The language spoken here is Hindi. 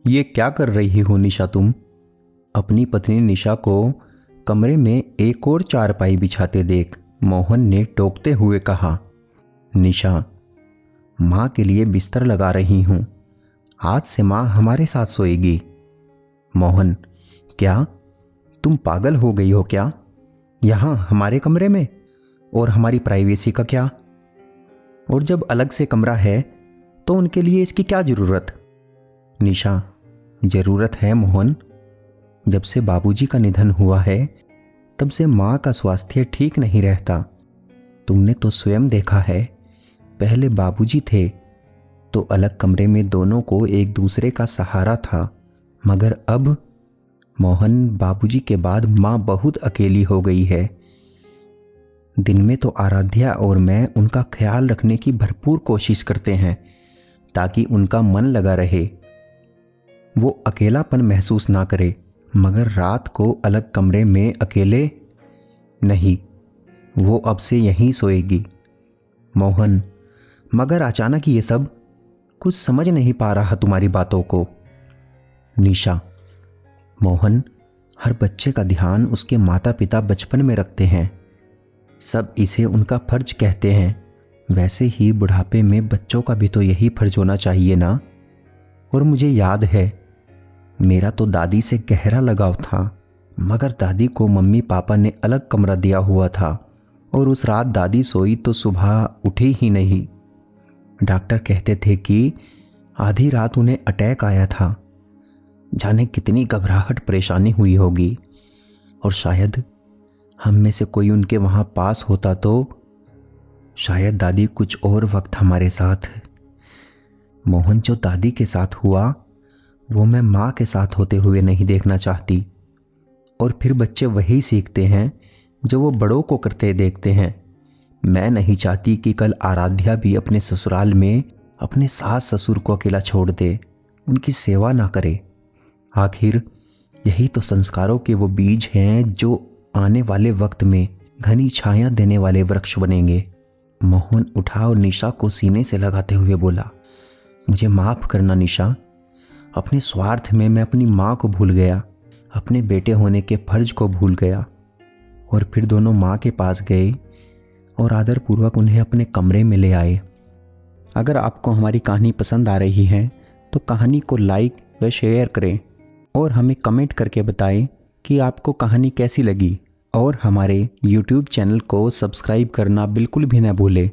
ये क्या कर रही हो निशा तुम? अपनी पत्नी निशा को कमरे में एक और चारपाई बिछाते देख मोहन ने टोकते हुए कहा। निशा, माँ के लिए बिस्तर लगा रही हूँ। आज से माँ हमारे साथ सोएगी। मोहन, क्या तुम पागल हो गई हो क्या? यहाँ हमारे कमरे में? और हमारी प्राइवेसी का क्या? और जब अलग से कमरा है तो उनके लिए इसकी क्या जरूरत? निशा, जरूरत है मोहन। जब से बाबूजी का निधन हुआ है तब से माँ का स्वास्थ्य ठीक नहीं रहता। तुमने तो स्वयं देखा है, पहले बाबूजी थे तो अलग कमरे में दोनों को एक दूसरे का सहारा था, मगर अब मोहन, बाबूजी के बाद माँ बहुत अकेली हो गई है। दिन में तो आराध्या और मैं उनका ख्याल रखने की भरपूर कोशिश करते हैं ताकि उनका मन लगा रहे, वो अकेलापन महसूस ना करे, मगर रात को अलग कमरे में अकेले नहीं, वो अब से यहीं सोएगी। मोहन, मगर अचानक ये सब कुछ समझ नहीं पा रहा तुम्हारी बातों को। निशा, मोहन, हर बच्चे का ध्यान उसके माता पिता बचपन में रखते हैं, सब इसे उनका फर्ज कहते हैं। वैसे ही बुढ़ापे में बच्चों का भी तो यही फर्ज होना चाहिए ना। और मुझे याद है, मेरा तो दादी से गहरा लगाव था, मगर दादी को मम्मी पापा ने अलग कमरा दिया हुआ था और उस रात दादी सोई तो सुबह उठी ही नहीं। डॉक्टर कहते थे कि आधी रात उन्हें अटैक आया था। जाने कितनी घबराहट परेशानी हुई होगी। और शायद हम में से कोई उनके वहाँ पास होता तो शायद दादी कुछ और वक्त हमारे साथ। मोहन, जो दादी के साथ हुआ वो मैं माँ के साथ होते हुए नहीं देखना चाहती। और फिर बच्चे वही सीखते हैं जो वो बड़ों को करते देखते हैं। मैं नहीं चाहती कि कल आराध्या भी अपने ससुराल में अपने सास ससुर को अकेला छोड़ दे, उनकी सेवा ना करे। आखिर यही तो संस्कारों के वो बीज हैं जो आने वाले वक्त में घनी छाया देने वाले वृक्ष बनेंगे। मोहन उठा और निशा को सीने से लगाते हुए बोला, मुझे माफ करना निशा, अपने स्वार्थ में मैं अपनी माँ को भूल गया, अपने बेटे होने के फर्ज को भूल गया। और फिर दोनों माँ के पास गए और आदरपूर्वक उन्हें अपने कमरे में ले आए। अगर आपको हमारी कहानी पसंद आ रही है तो कहानी को लाइक व शेयर करें और हमें कमेंट करके बताएं कि आपको कहानी कैसी लगी। और हमारे YouTube चैनल को सब्सक्राइब करना बिल्कुल भी न भूलें।